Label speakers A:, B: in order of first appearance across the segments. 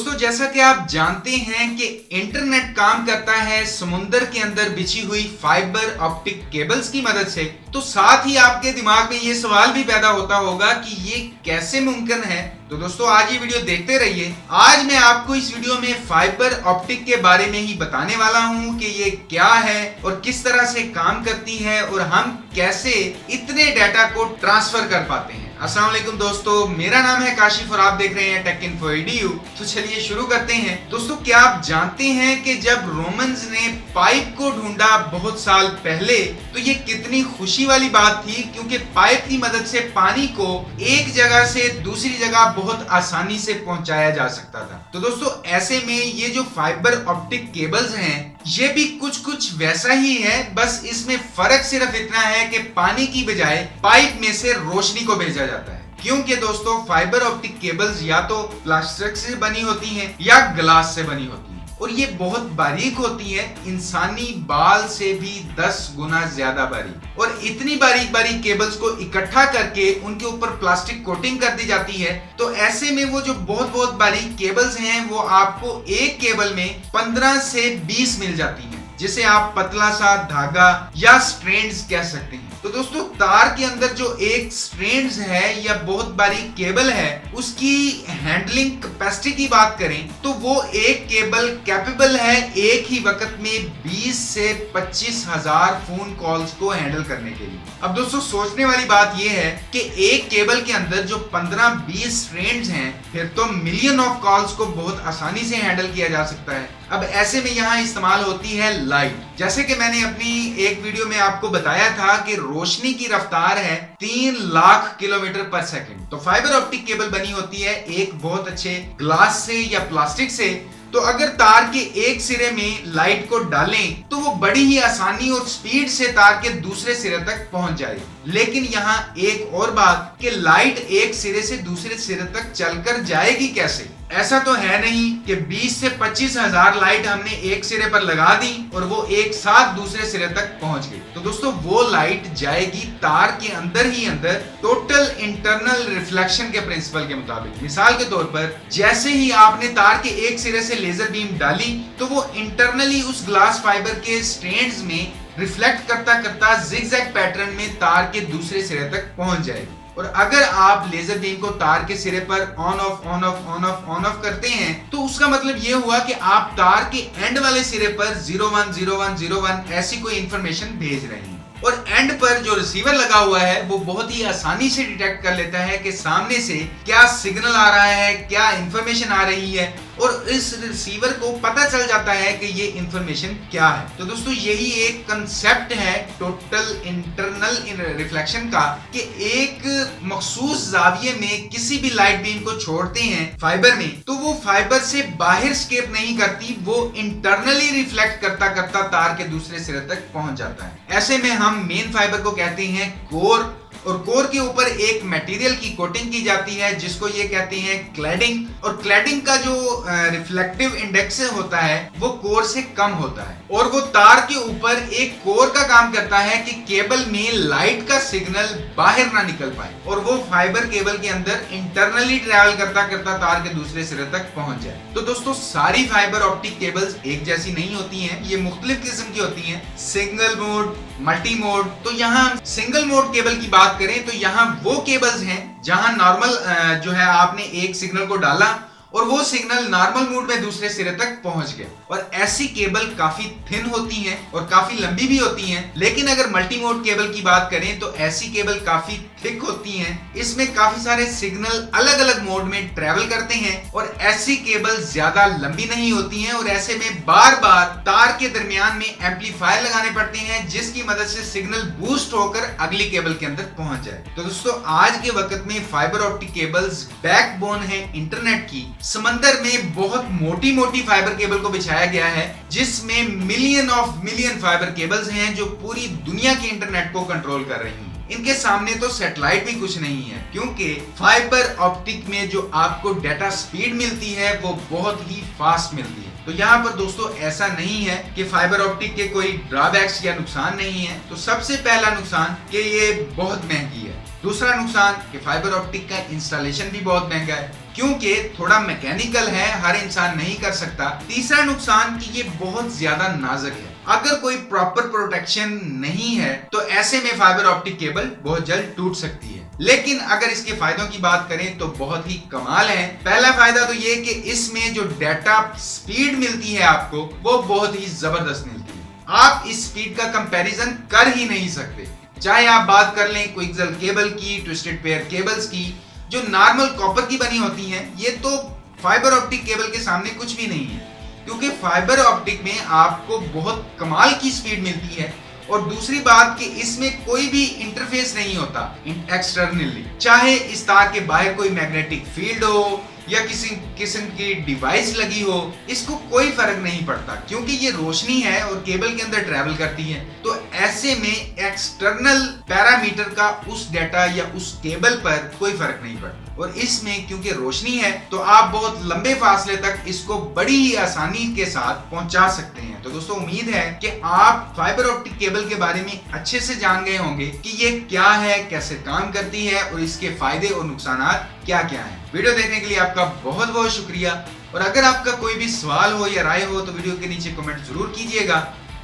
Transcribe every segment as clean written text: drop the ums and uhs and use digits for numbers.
A: दोस्तों जैसा कि आप जानते हैं कि इंटरनेट काम करता है समुंदर के अंदर बिछी हुई फाइबर ऑप्टिक केबल्स की मदद से, तो साथ ही आपके दिमाग में ये सवाल भी पैदा होता होगा कि ये कैसे मुमकिन है। तो दोस्तों आज ये वीडियो देखते रहिए। आज मैं आपको इस वीडियो में फाइबर ऑप्टिक के बारे में ही बताने वाला हूँ कि ये क्या है और किस तरह से काम करती है और हम कैसे इतने डाटा को ट्रांसफर कर पाते हैं। अस्सलाम वालेकुम दोस्तों, मेरा नाम है काशिफ और आप देख रहे हैं टेक इन्फो EDU। तो चलिए शुरू करते हैं। दोस्तों क्या आप जानते हैं कि जब रोमन्स ने पाइप को ढूंढा बहुत साल पहले, तो ये कितनी खुशी वाली बात थी, क्योंकि पाइप की मदद से पानी को एक जगह से दूसरी जगह बहुत आसानी से पहुंचाया जा सकता था। तो दोस्तों ऐसे में ये जो फाइबर ऑप्टिक केबल्स हैं ये भी कुछ वैसा ही है, बस इसमें फर्क सिर्फ इतना है कि पानी की बजाय पाइप में से रोशनी को भेजा जाता है। क्योंकि दोस्तों फाइबर ऑप्टिक केबल्स या तो प्लास्टिक से बनी होती हैं या ग्लास से बनी होती हैं और ये बहुत बारीक होती है, इंसानी बाल से भी 10 गुना ज्यादा बारीक। और इतनी बारीक बारीक केबल्स को इकट्ठा करके उनके ऊपर प्लास्टिक कोटिंग कर दी जाती है। तो ऐसे में वो जो बहुत बारीक केबल्स हैं वो आपको एक केबल में 15 से 20 मिल जाती हैं, जिसे आप पतला सा धागा या स्ट्रैंड्स कह सकते हैं। तो दोस्तों तार के अंदर जो एक स्ट्रैंड्स है या बहुत बारीक केबल है, उसकी हैंडलिंग कैपेसिटी की बात करें तो वो एक केबल कैपेबल है एक ही वक्त में 20 से 25 हजार फोन कॉल्स को हैंडल करने के लिए। अब दोस्तों सोचने वाली बात यह है कि एक केबल के अंदर जो 15-20 स्ट्रैंड्स हैं, फिर तो मिलियन ऑफ कॉल्स को बहुत आसानी से हैंडल किया जा सकता है। अब ऐसे में यहाँ इस्तेमाल होती है लाइट। जैसे कि मैंने अपनी एक वीडियो में आपको बताया था कि रोशनी की रफ्तार है 3 लाख किलोमीटर पर सेकंड। तो फाइबर ऑप्टिक केबल बनी होती है एक बहुत अच्छे ग्लास से या प्लास्टिक से। तो अगर तार के एक सिरे में लाइट को डालें तो वो बड़ी ही आसानी और स्पीड से तार के दूसरे सिरे तक पहुंच जाएगी। लेकिन यहाँ एक और बात कि लाइट एक सिरे से दूसरे सिरे तक चलकर जाएगी कैसे? ऐसा तो है नहीं कि 20 से 25 हजार लाइट हमने एक सिरे पर लगा दी और वो एक साथ दूसरे सिरे तक पहुंच गई। तो दोस्तों वो लाइट जाएगी तार के अंदर ही अंदर टोटल इंटरनल रिफ्लेक्शन के प्रिंसिपल के मुताबिक। मिसाल के तौर पर जैसे ही आपने तार के एक सिरे से लेजर बीम डाली तो वो इंटरनली उस ग्लास फाइबर के स्ट्रैंड्स में रिफ्लेक्ट करता करता जिगजैग पैटर्न में तार के दूसरे सिरे तक पहुंच जाएगी। और अगर आप लेजर बीम को तार के सिरे पर ऑन ऑफ करते हैं तो उसका मतलब ये हुआ कि आप तार के एंड वाले सिरे पर 010101 ऐसी कोई इंफॉर्मेशन भेज रहे हैं। और एंड पर जो रिसीवर लगा हुआ है वो बहुत ही आसानी से डिटेक्ट कर लेता है कि सामने से क्या सिग्नल आ रहा है, क्या इंफॉर्मेशन आ रही है, और इस रिसीवर को पता चल जाता है कि ये इंफॉर्मेशन क्या है। तो दोस्तों यही एक कंसेप्ट है टोटल इंटरनल रिफ्लेक्शन का कि एक मखसूस जाविये में किसी भी लाइट बीम को छोड़ते हैं फाइबर में तो वो फाइबर से बाहर स्केप नहीं करती, वो इंटरनली रिफ्लेक्ट करता करता तार के दूसरे सिरे तक पहुंच जाता है। ऐसे में हम मेन फाइबर को कहते हैं कोर, और कोर के ऊपर एक मटेरियल की कोटिंग की जाती है जिसको ये कहते हैं क्लैडिंग। और क्लैडिंग का जो रिफ्लेक्टिव इंडेक्स होता है वो कोर से कम होता है और वो तार के ऊपर एक कोर का काम करता है कि केबल में लाइट का सिग्नल बाहर ना निकल पाए और वो फाइबर केबल के अंदर इंटरनली ट्रैवल करता करता तार के दूसरे सिरे तक पहुंच जाए। तो दोस्तों सारी फाइबर ऑप्टिक केबल्स एक जैसी नहीं होती हैं, ये मुख्तलिफ किस्म की होती हैं, सिंगल मोड, मल्टी मोड। तो यहाँ सिंगल मोड केबल की बात करें तो यहाँ वो केबल्स हैं जहां नॉर्मल जो है आपने एक सिग्नल को डाला और वो सिग्नल नॉर्मल मोड में दूसरे सिरे तक पहुंच गया। और ऐसी केबल काफी थिन होती हैं और काफी लंबी भी होती हैं। लेकिन अगर मल्टी मोड केबल की बात करें तो ऐसी केबल काफी थिक होती हैं, इसमें काफी सारे सिग्नल अलग अलग मोड में ट्रेवल करते हैं और ऐसी केबल ज्यादा लंबी नहीं होती हैं और ऐसे में बार बार तार के दरमियान में एम्पलीफायर लगाने पड़ते हैं जिसकी मदद से सिग्नल बूस्ट होकर अगली केबल के अंदर पहुंच जाए। तो दोस्तों आज के वक्त में फाइबर ऑप्टिक केबल्स बैकबोन है इंटरनेट की। समंदर में बहुत मोटी फाइबर केबल को बिछाया गया है जिसमें मिलियन फाइबर केबल्स हैं जो पूरी दुनिया के इंटरनेट को कंट्रोल कर रही हैं। इनके सामने तो सैटेलाइट भी कुछ नहीं है, क्योंकि फाइबर ऑप्टिक में जो आपको डाटा स्पीड मिलती है वो बहुत ही फास्ट मिलती है। तो यहाँ पर दोस्तों ऐसा नहीं है कि फाइबर ऑप्टिक के कोई ड्रॉबैक्स या नुकसान नहीं है। तो सबसे पहला नुकसान कि ये बहुत महंगी है। दूसरा नुकसान कि फाइबर ऑप्टिक का इंस्टॉलेशन भी बहुत महंगा है। क्योंकि थोड़ा मैकेनिकल है, हर इंसान नहीं कर सकता। तीसरा नुकसान कि ये बहुत ज्यादा नाजुक है, अगर कोई प्रॉपर प्रोटेक्शन नहीं है तो ऐसे में फाइबर ऑप्टिक केबल बहुत जल्द टूट सकती है। लेकिन अगर इसके फायदों की बात करें तो बहुत ही कमाल है। पहला फायदा तो ये कि इसमें जो डाटा स्पीड मिलती है आपको वो बहुत ही जबरदस्त मिलती है, आप इस स्पीड का कंपैरिजन कर ही नहीं सकते। चाहे आप बात कर लें कोएक्सियल केबल की, ट्विस्टेड पेयर केबल्स की, जो नॉर्मल कॉपर की बनी होती हैं, ये तो फाइबर ऑप्टिक केबल के सामने कुछ भी नहीं है, क्योंकि फाइबर ऑप्टिक में आपको बहुत कमाल की स्पीड मिलती है। और दूसरी बात कि इसमें कोई भी इंटरफेस नहीं होता एक्सटर्नली, चाहे इस तार के बाहर कोई मैग्नेटिक फील्ड हो या किसी किस्म की डिवाइस लगी हो, इसको कोई फर्क नहीं पड़ता, क्योंकि ये रोशनी है और केबल के अंदर ट्रैवल करती है। तो ऐसे में एक्सटर्नल पैरामीटर का उस डाटा या उस केबल पर कोई फर्क नहीं पड़ता। और इसमें क्योंकि रोशनी है तो आप बहुत लंबे फासले तक इसको बड़ी ही आसानी के साथ पहुंचा सकते हैं। तो दोस्तों उम्मीद है कि आप फाइबर ऑप्टिक केबल के बारे में अच्छे से जान गए होंगे कि ये क्या है, कैसे काम करती है और इसके फायदे और नुकसान क्या क्या हैं। वीडियो देखने के लिए आपका बहुत बहुत शुक्रिया। और अगर आपका कोई भी सवाल हो या राय हो तो वीडियो के नीचे कमेंट जरूर कीजिएगा।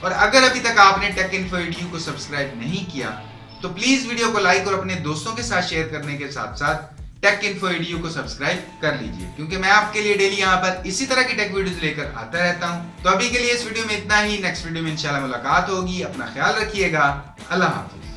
A: और अगर अभी तक आपने टेक इन्फो एडू को सब्सक्राइब नहीं किया तो प्लीज वीडियो को लाइक और अपने दोस्तों के साथ शेयर करने के साथ साथ टेक इन्फो एडू को सब्सक्राइब कर लीजिए, क्योंकि मैं आपके लिए डेली यहाँ पर इसी तरह की टेक वीडियोस लेकर आता रहता हूँ। तो अभी के लिए इस वीडियो में इतना ही, नेक्स्ट वीडियो में इंशाल्लाह मुलाकात होगी। अपना ख्याल रखिएगा। अल्लाह हाफिज।